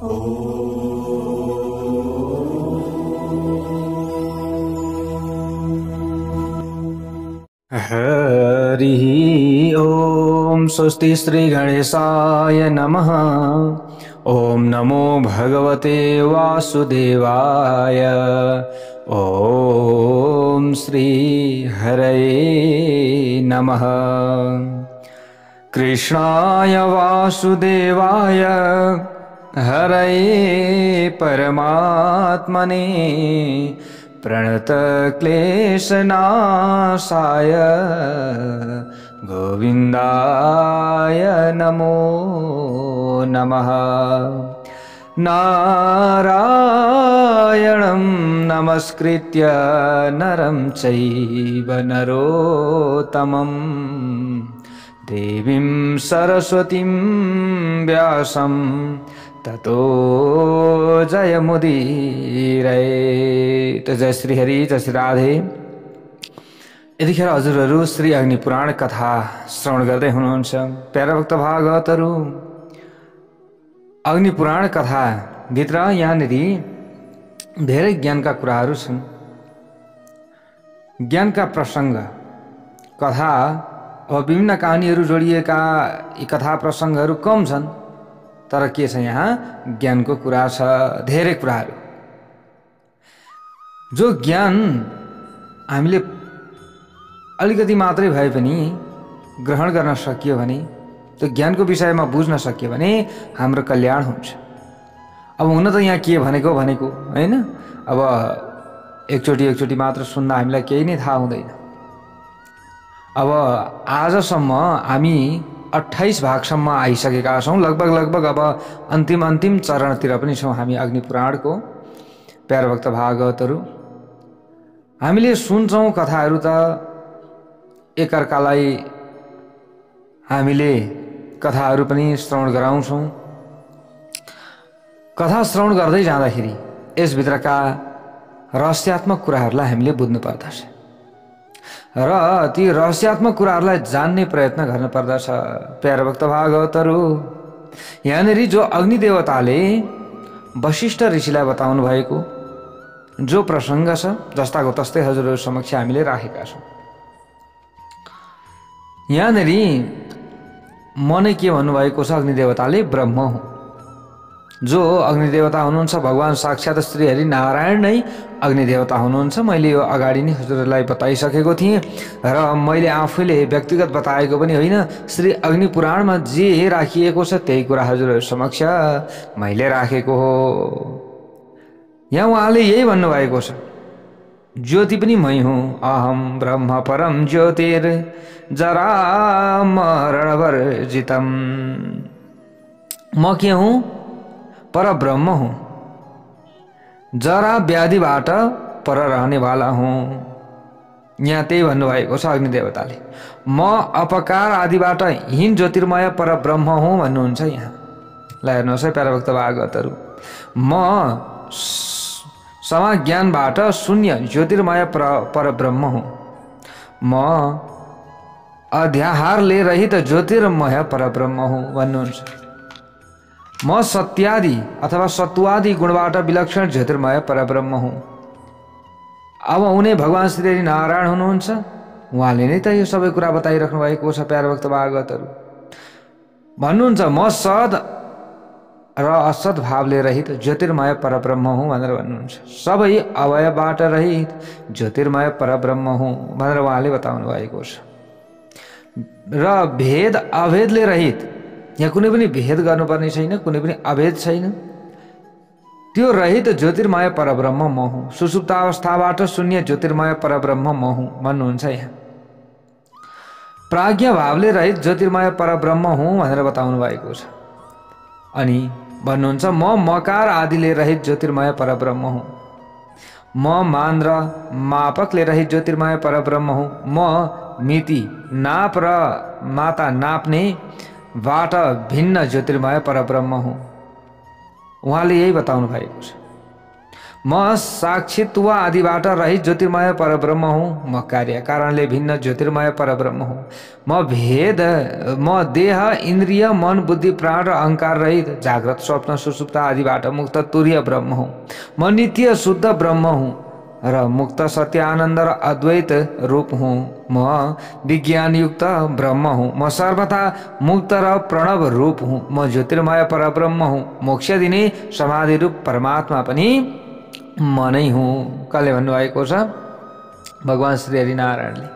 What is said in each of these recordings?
हरिः ओम स्वस्ति श्री गणेशाय नमः। ओम नमो भगवते वासुदेवाय। ओम श्री हरये नमः। कृष्णाय वासुदेवाय हरये परमात्मने प्रणतक्लेशनाशाय गोविन्दाय नमो नमः। नारायणं नमस्कृत्य नरं चैव नरोत्तमं देवीं सरस्वतीं व्यासं ततो जयमुदीरये। जय श्री हरि, जय श्री राधे। यतिखेर हजुरहरू श्री अग्नि पुराण कथा श्रवण गर्दै हुनुहुन्छ। प्यारा भक्त भागवतहरू, अग्नि पुराण कथा भित्र यहाँनिर धेरै ज्ञानका कुराहरू छन्। ज्ञानका प्रसंग कथा, अब विभिन्न कहानीहरू जोडिएका यी कथा प्रसंगहरू कम छन्, तर के छ यहाँ ज्ञानको कुरा छ, धेरै कुराहरू। जो ज्ञान हामीले अलिकति मात्रै भए पनि ग्रहण गर्न सकियो भने, त्यो ज्ञानको विषयमा बुझ्न सकियो भने हाम्रो कल्याण हुन्छ। अब हुन त यहाँ के भनेको हैन, अब एकचोटि मात्र सुन्दा हामीलाई केही नै थाहा हुँदैन। अब आजसम्म हामी 28 भागसम्म आइसकेका छौँ। लगभग अब अन्तिम चरणतिर पनि छौँ हामी अग्नि पुराणको। प्यारा भक्त भागवतहरू, हामीले सुन्छौँ कथाहरू त एकअर्कालाई हामीले कथाहरू पनि श्रवण गराउँछौँ। कथा श्रवण गर्दै जाँदाखेरि यसभित्रका रहस्यात्मक कुराहरूलाई हामीले बुझ्नु पर्दछ र ती रहस्यात्मक कुराहरूलाई जान्ने प्रयत्न गर्न पर्दछ। प्यारा भक्त भागवतहरू, यहाँनिर जो अग्नि देवताले वशिष्ठ ऋषिलाई बताउनु भएको जो प्रसङ्ग छ, जस्ताको तस्तै हजुरहरू समक्ष हामीले राखेका छौँ। यहाँनिर म नै के भन्नुभएको छ, अग्नि देवताले ब्रह्म हो। जो अग्नि देवता हुनुहुन्छ भगवान साक्षात श्री हरि नारायण नै अग्नि देवता हुनुहुन्छ। मैले यो अगाडि नै हजुरहरूलाई बताइसकेको थिएँ र मैले आफैले व्यक्तिगत बताएको पनि होइन। श्री अग्नि पुराणमा जे राखिएको छ त्यही कुरा हजुरहरू समक्ष मैले राखेको हो। यहाँ उहाँले यही भन्नुभएको छ, ज्योति पनि मै हुँ, अहम ब्रह्म परम ज्योतिर जरा मरणवर्जितम। म के हुँ? पर ब्रह्म हूँ, जरा व्याधिबाट पर रहने वाला हूँ। यहाँ त्यही भन्नुभएको छ अग्नि देवताले। म अपकार आदिबाट हीन ज्योतिर्मय पर ब्रह्म हूँ भन्नुहुन्छ यहाँ। ल हेर्नुहोस् है प्यारा भक्त भागवतहरू, म समा ज्ञानबाट शून्य ज्योतिर्मय पर ब्रह्म हूँ। म अध्याहारले रहित ज्योतिर्मय पर ब्रह्म हूँ भन्नुहुन्छ। म सत्यादि अथवा सत्वादि गुणबाट विलक्षण ज्योतिर्मय परब्रह्म हुँ। अब उनी भगवान श्री नारायण हुनुहुन्छ, उहाँले नै त यो सबै कुरा बताइराख्नु भएको छ। प्यारा भक्त भागवतहरू भन्नुहुन्छ, म सद र असद भावले रहित ज्योतिर्मय परब्रह्म हुँ भनेर भन्नुहुन्छ। सबै अवयवबाट रहित ज्योतिर्मय परब्रह्म हुँ भनेर उहाँले बताउनु भएको छ। र भेद अभेदले रहित, यहाँ कुनै पनि भेद गर्नुपर्ने छैन, कुनै पनि अभेद छैन, त्यो रहित ज्योतिर्मय परब्रह्म म हुँ। सुसुप्तावस्थाबाट शून्य ज्योतिर्मय परब्रह्म म हुँ भन्नुहुन्छ यहाँ। प्राज्ञ भावले रहित ज्योतिर्मय परब्रह्म हुँ भनेर बताउनु भएको छ। अनि भन्नुहुन्छ, म मकार आदिले रहित ज्योतिर्मय परब्रह्म हुँ। म मान र मापकले रहित ज्योतिर्मय परब्रह्म हुँ। म मिति नाप र माता नाप्ने बाट भिन्न ज्योतिर्मय परब्रह्म हुँ। उहाँले यही बताउनु भएको छ। म साक्षित्व आदिबाट रहित ज्योतिर्मय परब्रह्म हुँ। म कार्य कारणले भिन्न ज्योतिर्मय परब्रह्म हुँ। म देह इन्द्रिय मन बुद्धि प्राण र अहङ्कार रहित जाग्रत स्वप्न सुसुप्त आदिबाट मुक्त तुर्य ब्रह्म हुँ। म नित्य शुद्ध ब्रह्म हुँ र मुक्त सत्य आनन्द र अद्वैत रूप हुँ। म विज्ञानयुक्त ब्रह्म हुँ। म सर्वथा मुक्त र प्रणव रूप हुँ। म ज्योतिर्मय परब्रह्म हुँ। मोक्ष दिने समाधि रूप परमात्मा पनि म नै हुँ। कसले भन्नुभएको छ? भगवान श्री हरिनारायणले।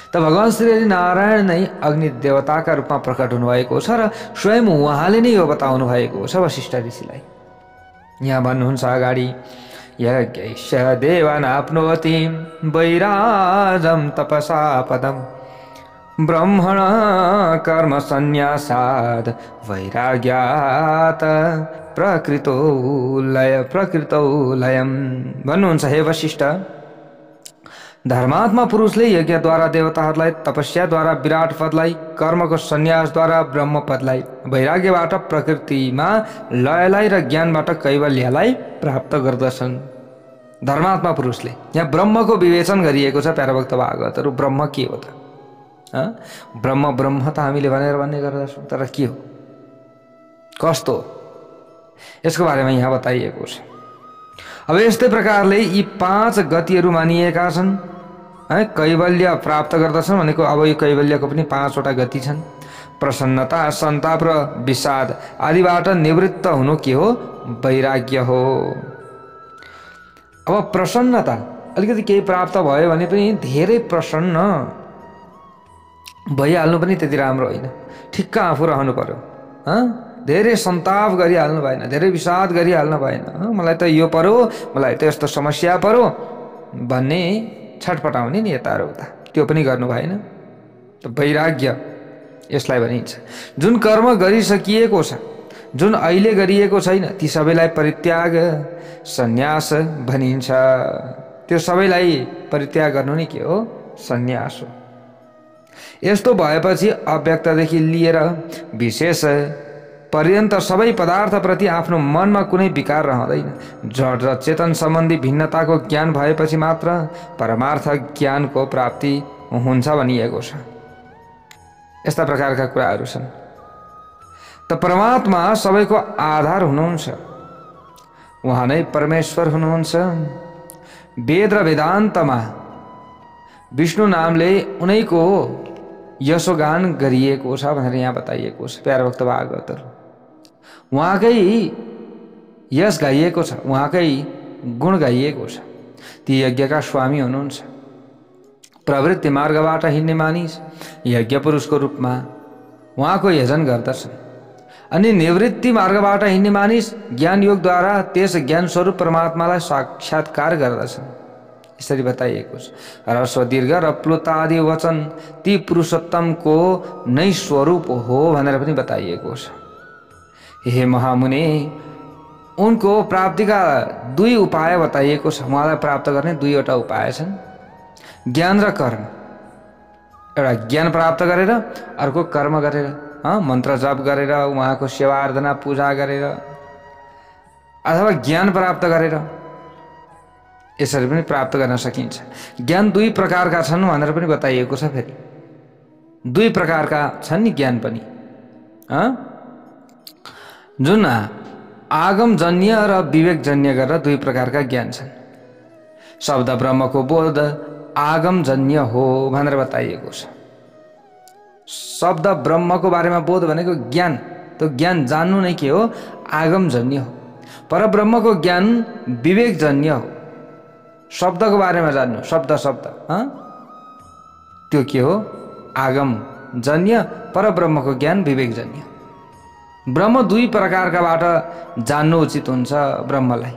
त भगवान श्री हरिनारायण नै अग्नि देवताका रूपमा प्रकट हुनुभएको छ र स्वयं उहाँले नै यो बताउनु भएको छ वशिष्ठ ऋषिलाई। यहाँ भन्नुहुन्छ अगाडि, यज्ञैश्च देवानाप्नोति वैराजं तपसा पदम् ब्रह्मण कर्म संन्यासाद् वैराग्यात् प्रकृतौ लयम्। भन्नुहुन्छ, हे वशिष्ठ, धर्मात्मा पुरुषले यज्ञद्वारा देवताहरूलाई, तपस्याद्वारा विराट पदलाई, कर्मको सन्यासद्वारा ब्रह्म पदलाई, वैराग्यबाट प्रकृतिमा लयलाई र ज्ञानबाट कैवल्यलाई प्राप्त गर्दछन्। धर्मात्मा पुरुषले। यहाँ ब्रह्मको विवेचन गरिएको छ। प्यारा भक्त भागवतहरू, ब्रह्म के हो त? ब्रह्म त हामीले भन्ने गर्दछौँ, तर के हो, कस्तो हो, यसको बारेमा यहाँ बताइएको छ। अब यस्तै प्रकारले यी 5 गतिहरू मानिएका छन्। कैवल्य प्राप्त गर्दछन् भनेको अब यो कैवल्यको पनि 5 वटा गति छन्। प्रसन्नता, सन्ताप र विषाद आदिबाट निवृत्त हुनु के हो? वैराग्य हो। अब प्रसन्नता, अलिकति केही प्राप्त भयो भने पनि धेरै प्रसन्न भइहाल्नु पनि त्यति राम्रो होइन। ठिक्क आफू रहनु पर्यो। धेरै सन्ताप गरिहाल्नु भएन, धेरै विषाद गरिहाल्नु भएन। मलाई त यो पर्यो, मलाई त यस्तो समस्या पर्यो भन्ने छटपटाउने नि यता र उता, त्यो पनि गर्नु भएन। त वैराग्य यसलाई भनिन्छ। जुन कर्म गरिसकिएको छ, जुन अहिले गरिएको छैन, ती सबैलाई परित्याग, सन्यास भनिन्छ। त्यो सबैलाई परित्याग गर्नु नै के हो? सन्यास हो। यस्तो भएपछि अव्यक्तदेखि लिएर विशेष पर्यन्त सबै पदार्थप्रति आफ्नो मनमा कुनै विकार रहँदैन। जड र चेतन सम्बन्धी भिन्नताको ज्ञान भएपछि मात्र परमार्थ ज्ञानको प्राप्ति हुन्छ भनिएको छ। यस्ता प्रकारका कुराहरू छन्। त परमात्मा सबैको आधार हुनुहुन्छ। उहाँ नै परमेश्वर हुनुहुन्छ। वेद र वेदान्तमा विष्णु नामले उनैको यशोगान गरिएको छ भनेर यहाँ बताइएको छ। प्यारा भक्त भागवतहरू, उहाँकै यश गाइएको छ, उहाँकै गुण गाइएको छ। ती यज्ञका स्वामी हुनुहुन्छ। प्रवृत्ति मार्गबाट हिँड्ने मानिस यज्ञ पुरुषको रूपमा उहाँको यजन गर्दछन्। अनि निवृत्ति मार्गबाट हिँड्ने मानिस ज्ञान योगद्वारा त्यस ज्ञान स्वरूप परमात्मालाई साक्षात्कार गर्दछन्। यसरी बताइएको छ। ह्रस्व दीर्घ र प्लुत आदि वचन ती पुरुषोत्तमको नै स्वरूप हो भनेर पनि बताइएको छ। हे महामुनि, उनको प्राप्तिका 2 उपाय बताइएको छ। उहाँलाई प्राप्त गर्ने 2 वटा उपाय छन्, ज्ञान र कर्म। एउटा ज्ञान प्राप्त गरेर, अर्को कर्म गरेर, मन्त्र जप गरेर, उहाँको सेवा आराधना पूजा गरेर, अथवा ज्ञान प्राप्त गरेर, यसरी पनि प्राप्त गर्न सकिन्छ। ज्ञान 2 प्रकारका छन् भनेर पनि बताइएको छ। फेरि 2 प्रकारका छन् नि ज्ञान पनि, जुन आगमजन्य र विवेकजन्य गरेर 2 प्रकारका ज्ञान छन्। शब्द ब्रह्मको बोध आगमजन्य हो भनेर बताइएको छ। शब्द ब्रह्मको बारेमा बोध भनेको ज्ञान, त्यो ज्ञान जान्नु नै के हो? आगमजन्य हो। परब्रह्मको ज्ञान विवेकजन्य हो। शब्दको बारेमा जान्नु, शब्द त्यो के हो? आगमजन्य। परब्रह्मको ज्ञान विवेकजन्य। ब्रह्म 2 प्रकारकाबाट जान्नु उचित हुन्छ ब्रह्मलाई।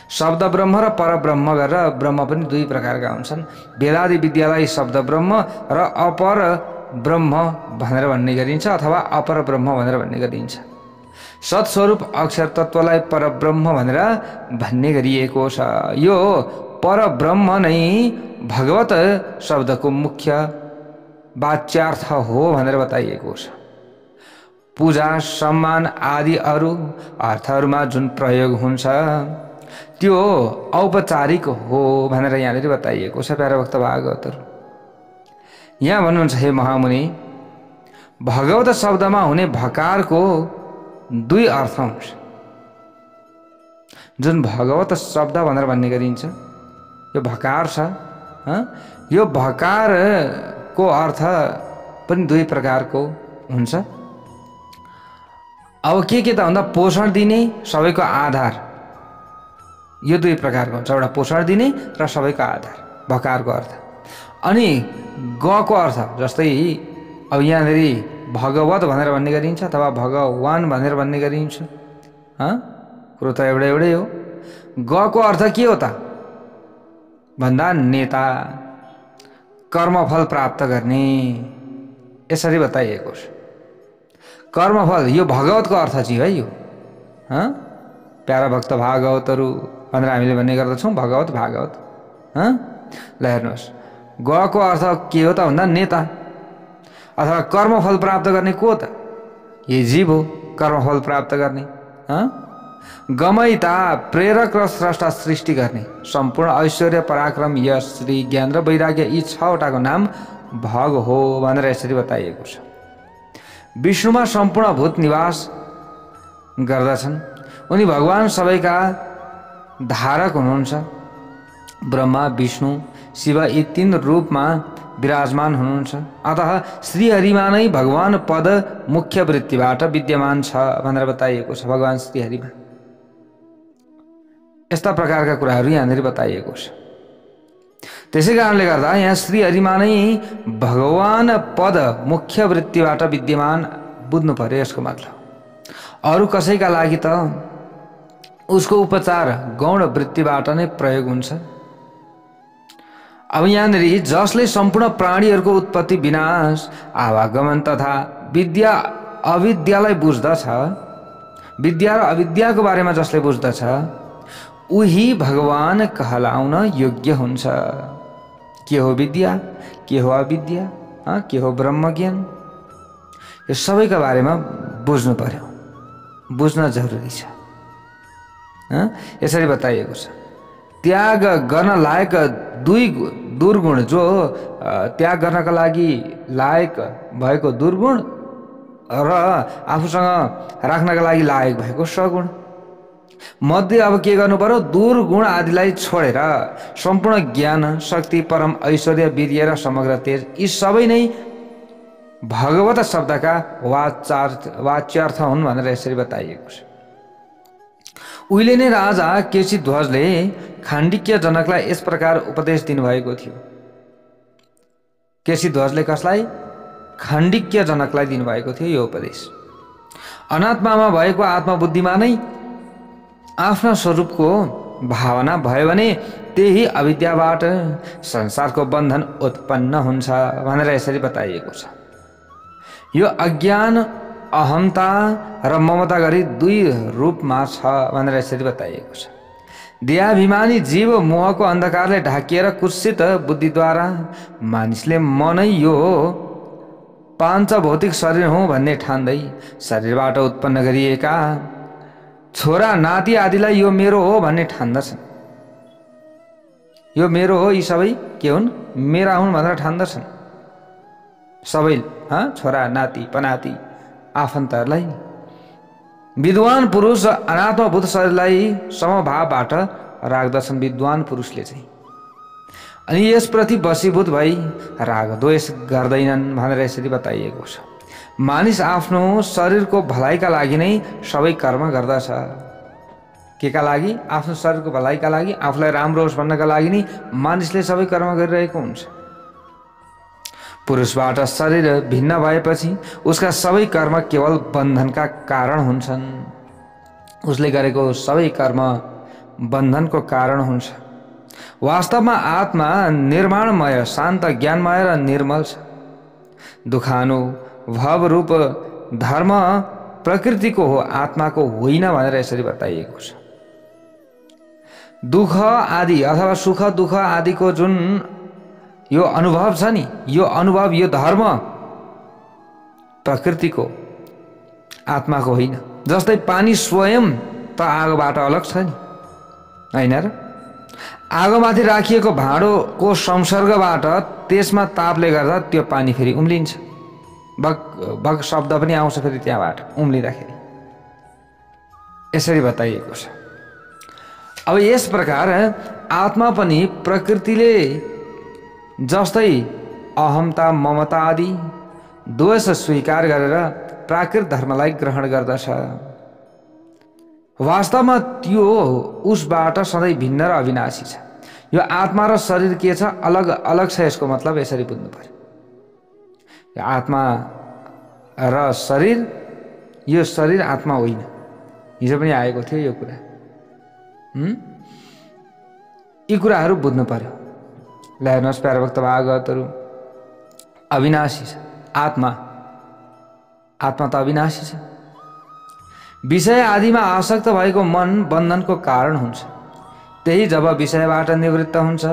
शब्द ब्रह्म र परब्रह्म गरेर ब्रह्म पनि 2 प्रकारका हुन्छन्। वेदादि विद्यालाई शब्द ब्रह्म र अपर ब्रह्म भनेर भन्ने गरिन्छ, अथवा अपर ब्रह्म भनेर भन्ने गरिन्छ। सत्स्वरूप अक्षर तत्त्वलाई परब्रह्म भनेर भन्ने गरिएको छ। यो परब्रह्म नै भगवत शब्दको मुख्य वाच्यार्थ हो भनेर बताइएको छ। पूजा, सम्मान आदि अरू अर्थहरूमा जुन प्रयोग हुन्छ, त्यो औपचारिक हो भनेर यहाँनिर बताइएको छ प्यारा भक्त भागवतहरू। यहाँ भन्नुहुन्छ हे महामुनि, भगवत शब्दमा हुने भकारको दुई अर्थ हुन्छ। जुन भगवत शब्द भनेर भन्ने गरिन्छ यो भकार छ, यो भकारको अर्थ पनि दुई प्रकारको हुन्छ। अब के त भन्दा पोषण दिने, सबैको आधार, यो दुई प्रकारको हुन्छ। एउटा पोषण दिने र सबैको आधार भकारको अर्थ। अनि गको अर्थ जस्तै अब यहाँनिर भगवत भनेर भन्ने गरिन्छ अथवा भगवान भनेर भन्ने गरिन्छ, कुरो त एउटै हो। गको अर्थ के हो त भन्दा नेता, कर्मफल प्राप्त गर्ने, यसरी बताइएको छ। कर्मफल यो भगवतको अर्थ चाहिँ है यो, प्यारा भक्त भागवतहरू भनेर हामीले भन्ने गर्दछौँ, भगवत भागवत। ल हेर्नुहोस्, गको अर्थ के हो त भन्दा नेता अथवा कर्मफल प्राप्त गर्ने। को त यही जीव हो कर्मफल प्राप्त गर्ने। गमयिता, प्रेरक र स्रष्टा, सृष्टि गर्ने, सम्पूर्ण ऐश्वर्य, पराक्रम, यश, श्री, ज्ञान र वैराग्य, यी 6वटाको नाम भग हो भनेर यसरी बताइएको छ। विष्णुमा सम्पूर्ण भूत निवास गर्दछन्। उनी भगवान सबैका धारक हुनुहुन्छ। ब्रह्मा, विष्णु, शिव यी 3 रूपमा विराजमान हुनुहुन्छ। अतः श्रीहरिमा नै भगवान पद मुख्य वृत्तिबाट विद्यमान छ भनेर बताइएको छ। भगवान श्रीहरिमा यस्ता प्रकारका कुराहरू यहाँनिर बताइएको छ। त्यसै कारणले गर्दा यहाँ श्रीहरिमा नै भगवान पद मुख्य वृत्तिबाट विद्यमान बुझ्नु पर्यो यसको मतलब। अरू कसैका लागि त उसको उपचार गौण वृत्तिबाट नै प्रयोग हुन्छ। अब यहाँनिर जसले सम्पूर्ण प्राणीहरूको उत्पत्ति, विनाश, आवागमन तथा विद्या अविद्यालाई बुझ्दछ, विद्या र अविद्याको बारेमा जसले बुझ्दछ, उही भगवान कहलाउन योग्य हुन्छ। के हो विद्या, के हो अविद्या, के हो ब्रह्मज्ञान, यो सबैका बारेमा बुझ्नु पर्यो, बुझ्न जरुरी छ। यसरी बताइएको छ। त्याग गर्न लायक दुर्गुण, जो त्याग गर्नका लागि लायक भएको दुर्गुण र आफूसँग राख्नका लागि लायक भएको सगुण मध्ये अब के गर्नु पर्यो? दुर्गुण आदिलाई छोडेर सम्पूर्ण ज्ञान, शक्ति, परम ऐश्वर्य, वीर्य र समग्र तेज, यी सबै नै भगवत शब्दका वाच्यार्थ हुन् भनेर यसरी बताइएको छ। उहिले नै राजा केसी ध्वजले खाण्डिक्य जनकलाई यस प्रकार उपदेश दिनुभएको थियो। केसी ध्वजले कसलाई? खाण्डिक्य जनकलाई दिनुभएको थियो यो उपदेश। अनात्मामा भएको आत्मबुद्धिमा नै आफ्ना स्वरूपको भावना भयो भने त्यही अविद्याबाट संसारको बन्धन उत्पन्न हुन्छ भनेर यसरी बताइएको छ। यो अज्ञान, अहमता र ममता गरी 2 रूपमा छ भनेर यसरी बताइएको छ। देहाभिमानी जीव मोहको अन्धकारले ढाकिएर कुत्सित बुद्धिद्वारा मानिसले म नै यो 5 भौतिक शरीर हुँ भन्ने ठान्दै शरीरबाट उत्पन्न गरिएका छोरा नाति आदिलाई यो मेरो हो भन्ने ठान्दछन्। यो मेरो हो, यी सबै के हुन्? मेरा हुन् भनेर ठान्दछन्। सबै छोरा नाति पनाति आफन्तहरूलाई। विद्वान पुरुष अनात्मभूत शरीरलाई समभावबाट राख्दछन् विद्वान पुरुषले चाहिँ। अनि यसप्रति वशीभूत भई राग द्वेष गर्दैनन् भनेर यसरी बताइएको छ। मानिस आफ्नो शरीरको भलाइका लागि नै सबै कर्म गर्दछ। के का लागि? आफ्नो शरीरको भलाइका लागि, आफूलाई राम्रो होस् भन्नका लागि नै मानिसले सबै कर्म गरिरहेको हुन्छ। पुरुषबाट शरीर भिन्न भएपछि उसका सबै कर्म केवल बन्धनका कारण हुन्छन्। उसले गरेको सबै कर्म बन्धनको कारण हुन्छ। वास्तवमा आत्मा निर्माणमय, शान्त, ज्ञानमय र निर्मल छ। दुखानु भवरूप धर्म प्रकृतिको हो, आत्माको होइन भनेर यसरी बताइएको छ। दुख आदि अथवा सुख दुख आदिको जुन यो अनुभव छ नि, यो अनुभव, यो धर्म प्रकृतिको, आत्माको होइन। जस्तै पानी स्वयं त आगोबाट अलग छ नि, हैन र? आगोमाथि राखिएको भाँडोको संसर्गबाट त्यसमा तापले गर्दा त्यो पानी फेरि उम्लिन्छ। बग बग शब्द पनि आउँछ फेरि त्यहाँबाट उम्लिँदाखेरि। यसरी बताइएको छ। अब यस प्रकार आत्मा पनि प्रकृतिले जस्तै अहमता ममता आदि दोष स्वीकार गरेर प्राकृत धर्मलाई ग्रहण गर्दछ। वास्तवमा त्यो उसबाट सधैँ भिन्न र अविनाशी छ। यो आत्मा र शरीर के छ, अलग अलग छ। यसको मतलब यसरी बुझ्नु पर्यो। यो आत्मा र शरीर, यो शरीर आत्मा होइन। हिजो पनि आएको थियो यो कुरा। यी कुराहरू बुझ्नु पर्यो। ल हेर्नुहोस् प्यारे भक्त भागवतहरू, अविनाशी छ आत्मा। आत्मा त अविनाशी छ। विषय आदिमा आसक्त भएको मन बन्धनको कारण हुन्छ। त्यही जब विषयबाट निवृत्त हुन्छ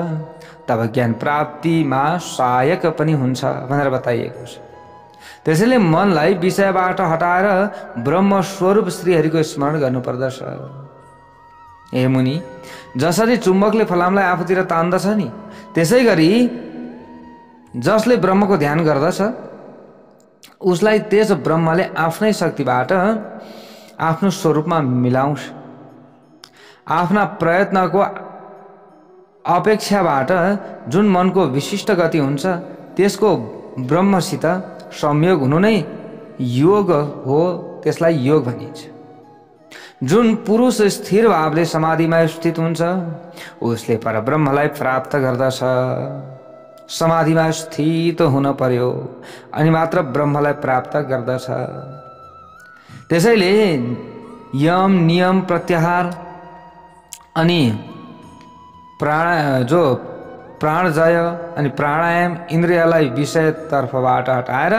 तब ज्ञान प्राप्तिमा सहायक पनि हुन्छ भनेर बताइएको छ। त्यसैले मनलाई विषयबाट हटाएर ब्रह्म स्वरूप श्रीहरिको स्मरण गर्नुपर्दछ। हे मुनि, जसरी चुम्बकले फलामलाई आफूतिर तान्दछ नि, त्यसै गरी जसले ब्रह्मको ध्यान गर्दछ उसलाई त्यस ब्रह्मले आफ्नै शक्तिबाट आफ्नो स्वरूपमा मिलाउँछ। आफ्ना प्रयत्नको अपेक्षाबाट जुन मनको विशिष्ट गति हुन्छ त्यसको ब्रह्मसित संयोग हुनु नै योग हो। त्यसलाई योग भनिन्छ। जुन पुरुष स्थिर भावले समाधिमा स्थित हुन्छ उसले परब्रह्मलाई प्राप्त गर्दछ। समाधिमा स्थित हुन पर्यो अनि मात्र ब्रह्मलाई प्राप्त गर्दछ। त्यसैले यम नियम प्रत्याहार अनि प्राणजय अनि प्राणायाम इन्द्रियलाई विषयतर्फबाट हटाएर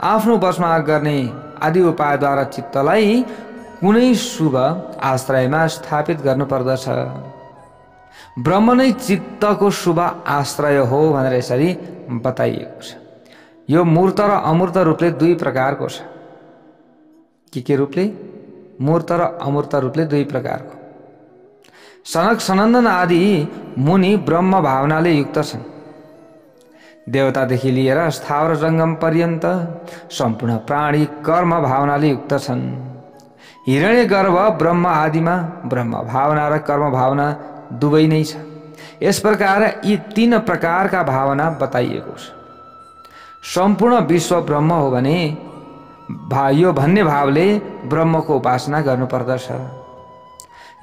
आफ्नो वशमा गर्ने आदि उपायद्वारा चित्तलाई कुनै शुभ आश्रयमा स्थापित गर्नुपर्दछ। ब्रह्म नै चित्तको शुभ आश्रय हो भनेर यसरी बताइएको छ। यो मूर्त र अमूर्त रूपले दुई प्रकारको छ। के रूपले? मूर्त र अमूर्त रूपले दुई प्रकारको। सनक सनन्दन आदि मुनि ब्रह्म भावनाले युक्त छन्। देवतादेखि लिएर स्थावर जङ्गम पर्यन्त सम्पूर्ण प्राणी कर्म भावनाले युक्त छन्। हिरण्यगर्भ ब्रह्म आदिमा ब्रह्म भावना र कर्म भावना दुवै नै छ। यस प्रकार यी तीन प्रकारका भावना बताइएको छ। सम्पूर्ण विश्व ब्रह्म हो भने यो भन्ने भावले ब्रह्मको उपासना गर्नुपर्दछ।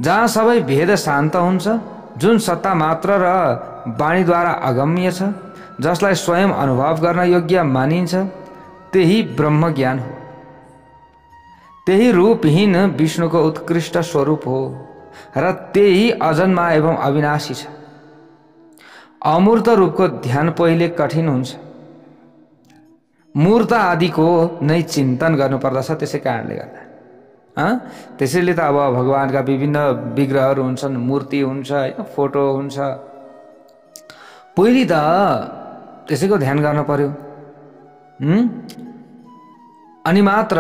जहाँ सबै भेद शान्त हुन्छ, जुन सत्ता मात्र र वाणीद्वारा अगम्य छ, जसलाई स्वयं अनुभव गर्न योग्य मानिन्छ, त्यही ब्रह्म ज्ञान हो। त्यही रूपहीन विष्णुको उत्कृष्ट स्वरूप हो र त्यही अजन्मा एवं अविनाशी छ। अमूर्त रूपको ध्यान पहिले कठिन हुन्छ। मूर्त आदिको नै चिन्तन गर्नुपर्दछ। त्यसै कारणले गर्दा त्यसैले त अब भगवानका विभिन्न विग्रहहरू हुन्छन्, मूर्ति हुन्छ, हैन, फोटो हुन्छ। पहिले त त्यसैको ध्यान गर्न पर्यो। अनि मात्र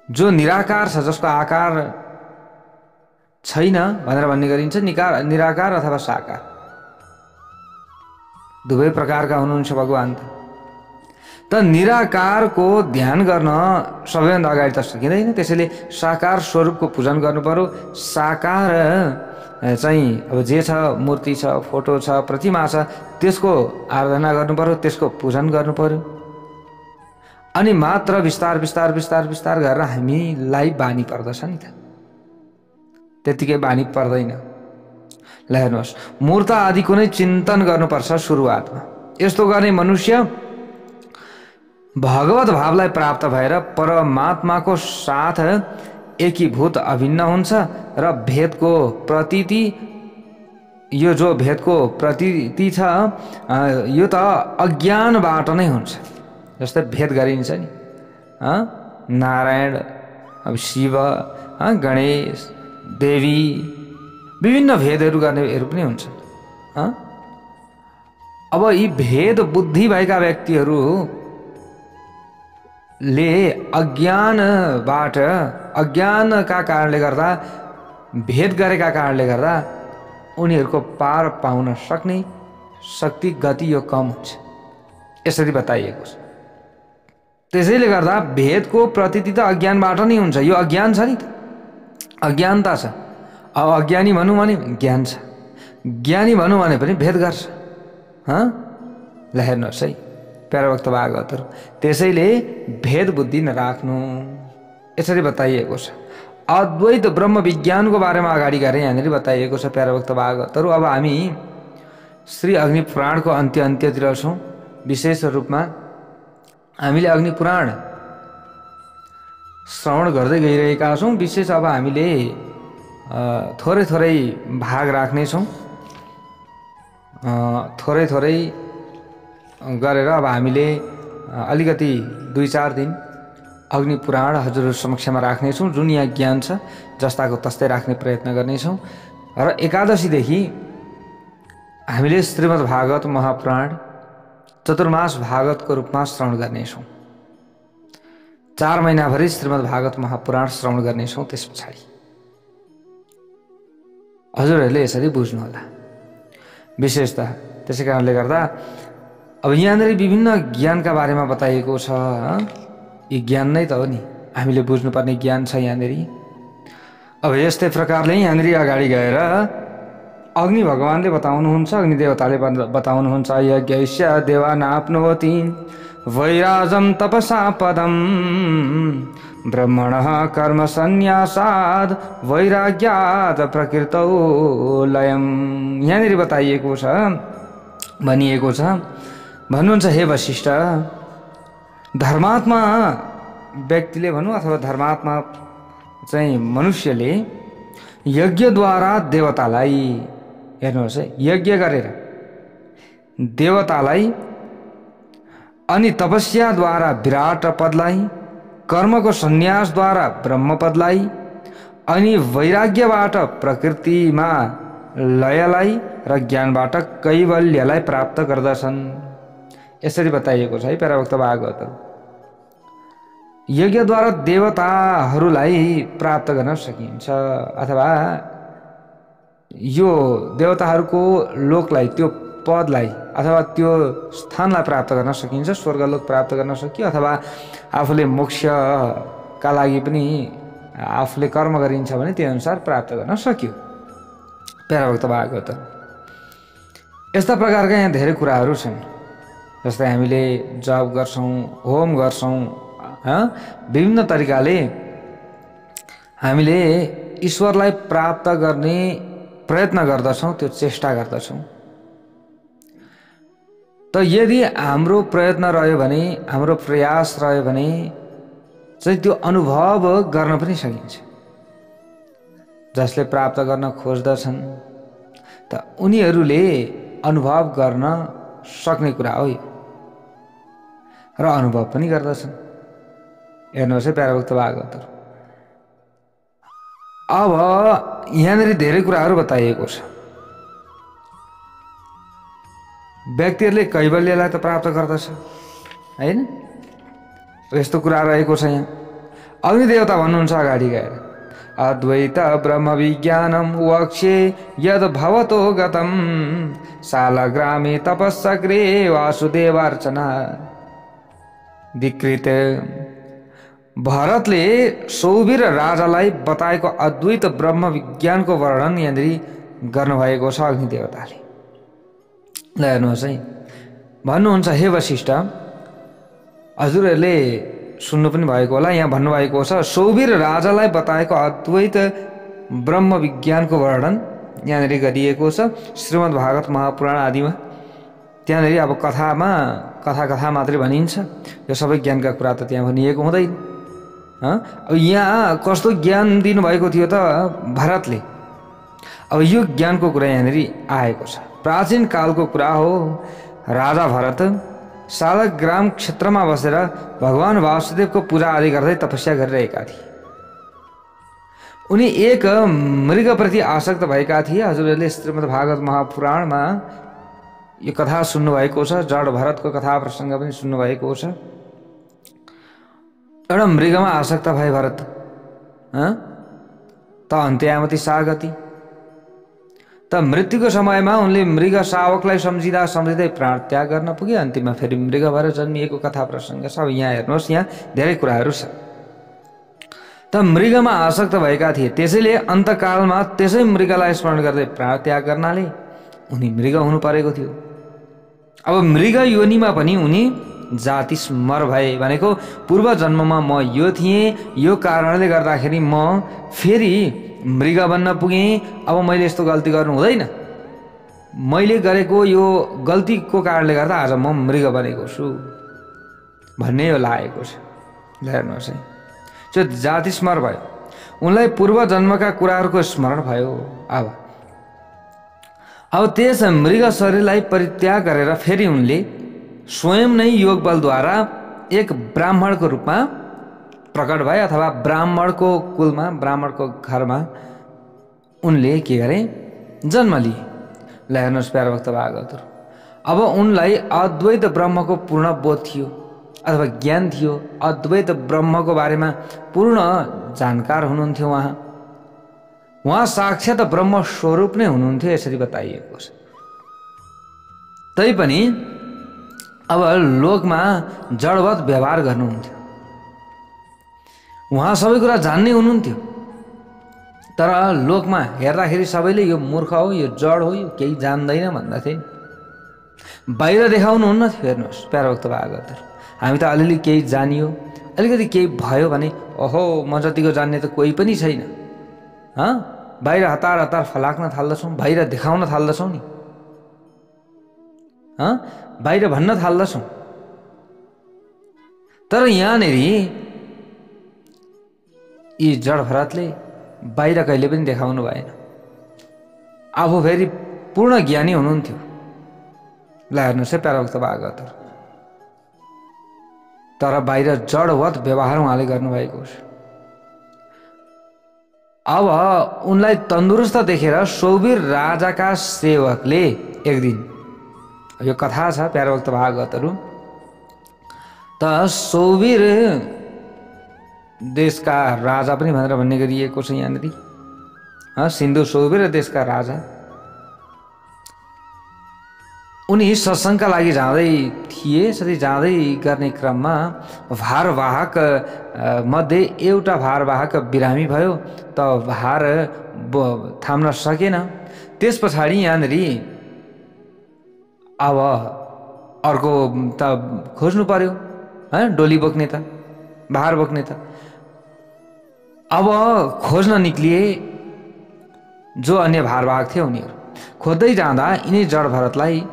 जो निराकार छ, जसको आकार छैन भनेर भन्ने गरिन्छ, निराकार अथवा साकार दुवै प्रकारका हुनुहुन्छ भगवान। त निराकारको ध्यान गर्न सबैभन्दा अगाडि त सकिँदैन। त्यसैले साकार स्वरूपको पूजन गर्नु पर्यो। साकार चाहिँ अब जे छ, मूर्ति छ, फोटो छ, प्रतिमा छ, त्यसको आराधना गर्नु पर्यो, त्यसको पूजन गर्नु पर्यो। अनि मात्र बिस्तार बिस्तार बिस्तार बिस्तार गरेर हामीलाई बानी पर्दछ नि त। त्यतिकै बानी पर्दैन। ल हेर्नुहोस्, मूर्त आदिको नै चिन्तन गर्नुपर्छ सुरुवातमा। यस्तो गर्ने मनुष्य भगवत भावलाई प्राप्त भएर परमात्माको साथ एकीभूत अभिन्न हुन्छ र भेदको प्रतीति, यो जो भेदको प्रतीति छ यो त अज्ञानबाट नै हुन्छ। जस्तै भेद गरिन्छ नि, नारायण, अब शिव, गणेश, देवी, विभिन्न भेदहरू गर्नेहरू पनि हुन्छन्। अब यी भेद बुद्धि भएका व्यक्तिहरू ले अज्ञानका कारणले गर्दा भेद गरेका कारणले गर्दा उनीहरूको पार पाउन सक्ने शक्ति गति यो कम हुन्छ, यसरी बताइएको छ। त्यसैले गर्दा भेदको प्रतीति त अज्ञानबाट नै हुन्छ। यो अज्ञान छ नि त, अज्ञानता छ। अब अज्ञानी भनौँ भने ज्ञान छ, ज्ञानी भनौँ भने पनि भेद गर्छ। ल हेर्नुहोस् है प्यारावक्त भागवतहरू। त्यसैले भेद बुद्धि नराख्नु, यसरी बताइएको छ। अद्वैत ब्रह्म विज्ञानको बारेमा अगाडि गएर यहाँनिर बताइएको छ प्यारावक्त भागवतहरू। अब हामी श्री अग्नि पुराणको अन्त्यतिर छौँ। विशेष रूपमा हामीले अग्नि पुराण श्रवण गर्दै गइरहेका छौँ। विशेष अब हामीले थोरै थोरै भाग राख्नेछौँ, थोरै थोरै गरेर अब हामीले अलिकति 2-4 दिन अग्नि पुराण हजुर समक्षमा राख्नेछौँ। जुन यहाँ ज्ञान छ जस्ताको तस्तै राख्ने प्रयत्न गर्नेछौँ। र एकादशीदेखि हामीले श्रीमद् भागवत महापुराण चतुर्मास भागवतको रूपमा श्रवण गर्नेछौँ। 4 महिनाभरि श्रीमद् भागवत महापुराण श्रवण गर्नेछौँ। त्यस पछाडि हजुरहरूले यसरी बुझ्नुहोला विशेषतः। त्यसै कारणले गर्दा अब यहाँनिर विभिन्न ज्ञानका बारेमा बताइएको छ। यी ज्ञान नै त हो नि, हामीले बुझ्नुपर्ने ज्ञान छ यहाँनिर। अब यस्तै प्रकारले यहाँनिर अगाडि गएर अग्नि भगवानले बताउनुहुन्छ, अग्नि देवताले बताउनुहुन्छ, यज्ञस्य देवानाप्नोति वैराजम तपसा पदम ब्रह्मणः कर्म संन्यासाद वैराग्यात् प्रकृतौ लयम। यहाँनिर बताइएको छ, भनिएको छ, भन्नुहुन्छ हे वशिष्ठ, धर्मात्मा व्यक्तिले भनौँ अथवा धर्मात्मा चाहिँ मनुष्यले यज्ञद्वारा देवतालाई, हेर्नुहोस् है, यज्ञ गरेर देवतालाई, अनि तपस्याद्वारा विराट पदलाई, कर्मको सन्यासद्वारा ब्रह्मपदलाई, अनि वैराग्यबाट प्रकृतिमा लयलाई र ज्ञानबाट कैवल्यलाई प्राप्त गर्दछन्। यसरी बताइएको छ है प्यारावक्त भागवत। यज्ञद्वारा देवताहरूलाई प्राप्त गर्न सकिन्छ, अथवा यो देवताहरूको लोकलाई, त्यो पदलाई अथवा त्यो स्थानलाई प्राप्त गर्न सकिन्छ। स्वर्गलोक प्राप्त गर्न सकियो, अथवा आफूले मोक्षका लागि पनि आफूले कर्म गरिन्छ भने त्यो अनुसार प्राप्त गर्न सकियो। प्यारावक्त भागवत। यस्ता प्रकारका यहाँ धेरै कुराहरू छन्। जस्तै हामीले जप गर्छौँ, होम गर्छौँ, विभिन्न तरिकाले हामीले ईश्वरलाई प्राप्त गर्ने प्रयत्न गर्दछौँ, त्यो चेष्टा गर्दछौँ। त यदि हाम्रो प्रयत्न रह्यो भने, हाम्रो प्रयास रह्यो भने चाहिँ त्यो अनुभव गर्न पनि सकिन्छ। जसले प्राप्त गर्न खोज्दछन् त उनीहरूले अनुभव गर्न सक्ने कुरा हो यो, र अनुभव पनि गर्दछन्। हेर्नुहोस् है प्यारावक्त भागवतहरू। अब यहाँनिर धेरै कुराहरू बताइएको छ। व्यक्तिहरूले कैवल्यलाई त प्राप्त गर्दछ हैन, यस्तो कुरा रहेको छ यहाँ। अग्निदेवता भन्नुहुन्छ अगाडि गएर, अद्वैत ब्रह्म विज्ञानम वक्ष्ये यद भवतो गतम शालग्रामे तपस्सग्रे वासुदेवार्चना विकृत। भरतले सौवीर राजालाई बताएको अद्वैत ब्रह्म विज्ञानको वर्णन यहाँनिर गर्नुभएको छ अग्निदेवताले। ल हेर्नुहोस् है, भन्नुहुन्छ हे वशिष्ठ, हजुरहरूले सुन्नु पनि भएको होला, यहाँ भन्नुभएको छ सौवीर राजालाई बताएको अद्वैत ब्रह्म विज्ञानको वर्णन यहाँनिर गरिएको छ श्रीमद् भागवत महापुराण आदिमा। त्यहाँनिर अब कथा मात्रै भनिन्छ, यो सबै ज्ञानका कुरा त त्यहाँ भनिएको हुँदैन। अब यहाँ कस्तो ज्ञान दिनुभएको थियो त भरतले, अब यो ज्ञानको कुरा यहाँनिर आएको छ। प्राचीन कालको कुरा हो। राजा भरत शालग्राम क्षेत्रमा बसेर भगवान वासुदेवको पूजा आदि गर्दै तपस्या गरिरहेका थिए। उनी एक मृगप्रति आसक्त भएका थिए। हजुरहरूले श्रीमद् भागवत महापुराणमा यो कथा सुन्नुभएको छ, जड भरतको कथा प्रसङ्ग पनि सुन्नुभएको छ। एउटा मृगमा आसक्त भए भरत, अन्त्यामति सागति। त मृत्युको समयमा उनले मृग शावकलाई सम्झिँदै प्राण त्याग गर्न पुगे। अन्तिममा फेरि मृग भएर जन्मिएको कथा प्रसङ्ग छ। अब यहाँ हेर्नुहोस्, यहाँ धेरै कुराहरू छ। त मृगमा आसक्त भएका थिए, त्यसैले अन्तकालमा त्यसै मृगलाई स्मरण गर्दै प्राण त्याग गर्नाले उनी मृग हुनु परेको थियो। अब मृग योनिमा पनि उनी जाति स्मर भए, भनेको पूर्व जन्ममा म यो थिएँ, यो कारणले गर्दाखेरि म फेरि मृग बन्न पुगेँ। अब मैले यस्तो गल्ती गर्नु हुँदैन, मैले गरेको यो गल्तीको कारणले गर्दा आज म मृग बनेको छु भन्ने यो लागेको छ। हेर्नुहोस् है, त्यो जाति स्मर भयो, उनलाई पूर्व जन्मका कुराहरूको स्मरण भयो। अब त्यस मृग शरीरलाई परित्याग गरेर फेरि उनले स्वयं नै योग बलद्वारा एक ब्राह्मणको रूपमा प्रकट भए, अथवा ब्राह्मणको कुलमा, ब्राह्मणको घरमा उनले के गरे, जन्म लिए। ल हेर्नुहोस् प्यारो भक्त भागवतहरु, अब उनलाई अद्वैत ब्रह्मको पूर्ण बोध थियो अथवा ज्ञान थियो। अद्वैत ब्रह्मको बारेमा पूर्ण जानकार हुनुहुन्थ्यो। उहाँ साक्षात ब्रह्म स्वरूप नै हुनुहुन्थ्यो, यसरी बताइएको छ। तैपनि अब लोकमा जडवत व्यवहार गर्नुहुन्थ्यो। उहाँ सबै कुरा जान्ने हुनुहुन्थ्यो, तर लोकमा हेर्दाखेरि सबैले यो मूर्ख हो, यो जड हो, यो केही जान्दैन भन्दथे। बाहिर देखाउनुहुन्न थियो। हेर्नुहोस् प्यारो भक्त भागवतहरु, हामी त अलिअलि केही जानियो, अलिकति केही भयो भने ओहो म जतिको जान्ने त कोही पनि छैन, बाहिर हतार हतार फलाक्न थाल्दछौँ, बाहिर देखाउन थाल्दछौँ नि, बाहिर भन्न थाल्दछौँ। तर यहाँनिर यी जड भरतले बाहिर कहिले पनि देखाउनु भएन। आफू फेरि पूर्ण ज्ञानी हुनुहुन्थ्यो। ल हेर्नुहोस् है प्यारो भक्त भागवतहरु, तर बाहिर जडवत व्यवहार उहाँले गर्नुभएको छ। अब उनलाई तन्दुरुस्त देखेर सौवीर राजाका सेवकले एक दिन, यो कथा छ प्यारो भक्त भागवतहरु, त सौवीर देशका राजा पनि भनेर भन्ने गरिएको छ यहाँनिर। सिन्धु सौवीर देशका राजा उनी सत्सङ्गका लागि जाँदै थिए। यसरी जाँदै गर्ने क्रममा भारवाहक मध्ये एउटा भारवाहक बिरामी भयो, त भार थाम्न सकेन। त्यस पछाडि यहाँनिर अब अर्को त खोज्नु पर्यो, डोली बोक्ने त, भार बोक्ने त। अब खोज्न निक्लिए जो अन्य भारवाहक थिए उनीहरू। खोज्दै जाँदा यिनै जड भरतलाई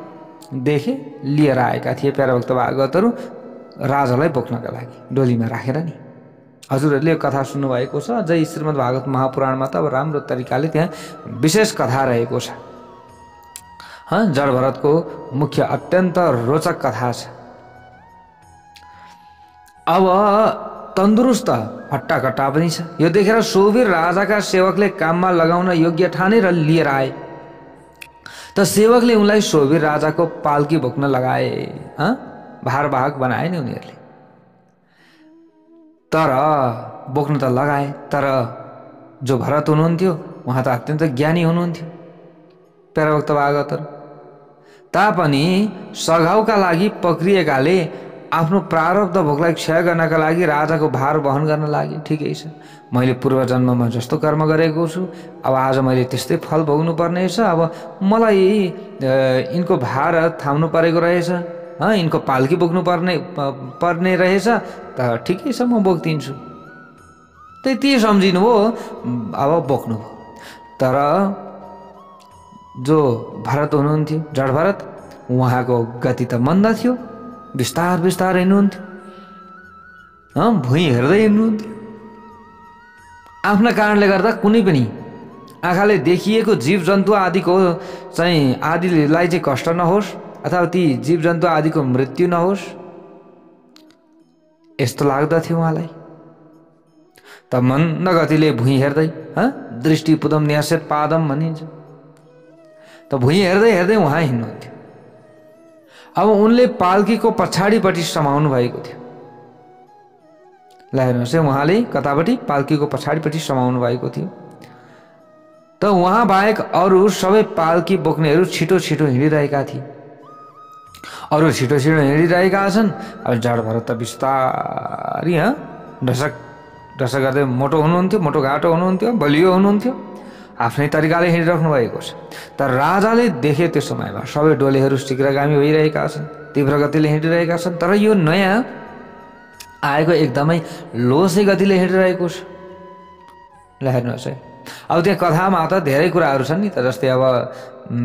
देखे, लिएर आएका थिए प्यारो भक्त भागवतहरु, राजालाई बोक्नका लागि डोलीमा राखेर नि। हजुरहरूले यो कथा सुन्नुभएको छ। अझै श्रीमद् भागवत महापुराणमा त अब राम्रो तरिकाले त्यहाँ विशेष कथा रहेको छ। जड भरतको मुख्य अत्यन्त रोचक कथा छ। अब तन्दुरुस्त हट्टाकट्टा पनि छ। यो देखेर सौवीर राजाका सेवकले काममा लगाउन योग्य ठानेर लिएर आए। त सेवकले उनलाई सौवीर राजाको पाल्की बोक्न लगाए, भारवाहक बनाए नि उनीहरूले। तर बोक्न त लगाए, तर जो भरत हुनुहुन्थ्यो उहाँ त अत्यन्त ज्ञानी हुनुहुन्थ्यो प्यारो भक्त भागवतहरु। तापनि सघाउका लागि पक्रिएकाले आफ्नो प्रारब्ध भोगलाई क्षय गर्नका लागि राजाको भार वहन गर्न लागि। ठिकै छ, मैले पूर्व जन्ममा जस्तो कर्म गरेको छु, अब आज मैले त्यस्तै फल भोग्नु पर्ने छ। अब मलाई यिनको भार थाम्नु परेको रहेछ, यिनको पाल्की बोक्नु पर्ने रहेछ, त ठिकै छ म बोक्दिन्छु। त्यति सम्झिनु हो, अब बोक्नु भयो। तर जो भरत हुनुहुन्थ्यो, जड भरत, उहाँको गति त मन्द थियो। बिस्तार बिस्तार हिँड्नुहुन्थ्यो, भुइँ हेर्दै हिँड्नुहुन्थ्यो। आफ्ना कारणले गर्दा कुनै पनि आँखाले देखिएको जीव जन्तु आदिको आदिलाई चाहिँ कष्ट नहोस्, अथवा ती जीव जन्तु आदिको मृत्यु नहोस्, यस्तो लाग्दथ्यो उहाँलाई। त मन्द गतिले भुइँ हेर्दै, दृष्टि पुदम न्यासेत पादम भनिन्छ, त भुइँ हेर्दै हेर्दै उहाँ हिँड्नुहुन्थ्यो। अब उनले पाल्कीको पछाडिपट्टि समाउनु भएको थियो। ल हेर्नुहोस् है, उहाँले कतापट्टि, पाल्कीको पछाडिपट्टि समाउनु भएको थियो। त उहाँ बाहेक अरू सबै पालकी बोक्नेहरू छिटो छिटो हिँडिरहेका थिए। अरू छिटो छिटो हिँडिरहेका छन्। अब जाडभरत त बिस्तारी ढसक ढसक गर्दै मोटो हुनुहुन्थ्यो, मोटो घाटो हुनुहुन्थ्यो, बलियो हुनुहुन्थ्यो, आफ्नै तरिकाले हिँडिराख्नु भएको छ। तर राजाले देखे त्यो समयमा सबै डोलेहरू शीघ्रगामी भइरहेका छन्, तीव्र गतिले हिँडिरहेका छन्। तर यो नयाँ आएको एकदमै लोसे गतिले हिँडिरहेको छ। ल हेर्नुहोस् है, अब त्यहाँ कथामा त धेरै कुराहरू छन् नि त, जस्तै अब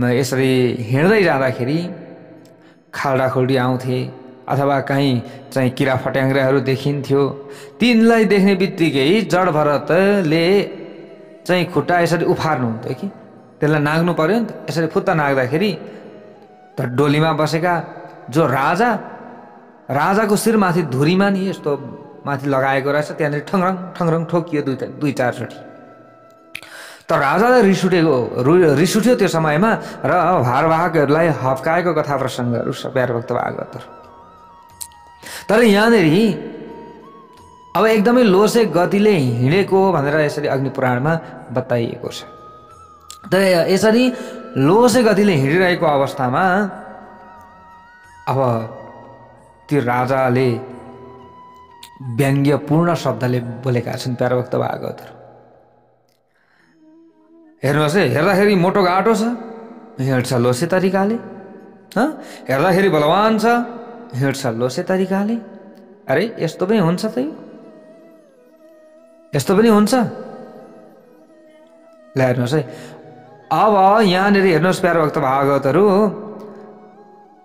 यसरी हिँड्दै जाँदाखेरि खाल्डाखुल्डी आउँथे अथवा कहीँ चाहिँ किरा फट्याङ्ग्राहरू देखिन्थ्यो। तिनलाई देख्ने बित्तिकै जडभरतले चाहिँ खुट्टा यसरी उफार्नुहुन्थ्यो कि त्यसलाई नाग्नु पर्यो नि त। यसरी फुत्ता नाग्दाखेरि त डोलीमा बसेका जो राजाको शिरमाथि धुरीमा नि यस्तो माथि लगाएको रहेछ, त्यहाँनिर ठङ्रङ ठङ्रङ ठोकियो दुई चारचोटि। त राजालाई रिस उठ्यो त्यो समयमा र भारवाहकहरूलाई हप्काएको कथा प्रसङ्गहरू प्यार भक्त भागवतहरू। तर यहाँनिर अब एकदमै लोसे गतिले हिँडेको भनेर यसरी अग्निपुराणमा बताइएको छ। त यसरी लोसे गतिले हिँडिरहेको अवस्थामा अब त्यो राजाले व्यङ्ग्यपूर्ण शब्दले बोलेका छन् प्यार भक्त भागवतहरू। हेर्नुहोस् है, हेर्दाखेरि मोटो घाटो छ, हिँड्छ लोसे तरिकाले, हेर्दाखेरि बलवान छ, हिँड्छ लोसे तरिकाले। अरे यस्तो पनि हुन्छ त, यस्तो पनि हुन्छ। ल हेर्नुहोस् है, अब यहाँनिर हेर्नुहोस् प्यार भक्त भागवतहरू,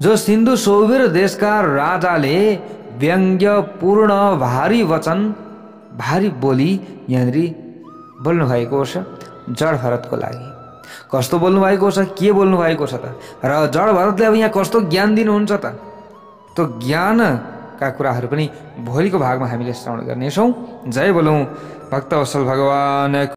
जो सिन्धु सौवीर देशका राजाले व्यङ्ग्यपूर्ण भारी वचन भारी बोली यहाँनिर बोल्नु भएको छ जडभरतको लागि। कस्तो बोल्नु भएको छ, के बोल्नु भएको छ त, र जडभरतले अब यहाँ कस्तो ज्ञान दिनुहुन्छ त, त्यो ज्ञानका कुराहरू पनि भोलिको भागमा हामीले श्रवण गर्नेछौँ। जय बोलौँ भक्तवत्सल भगवान।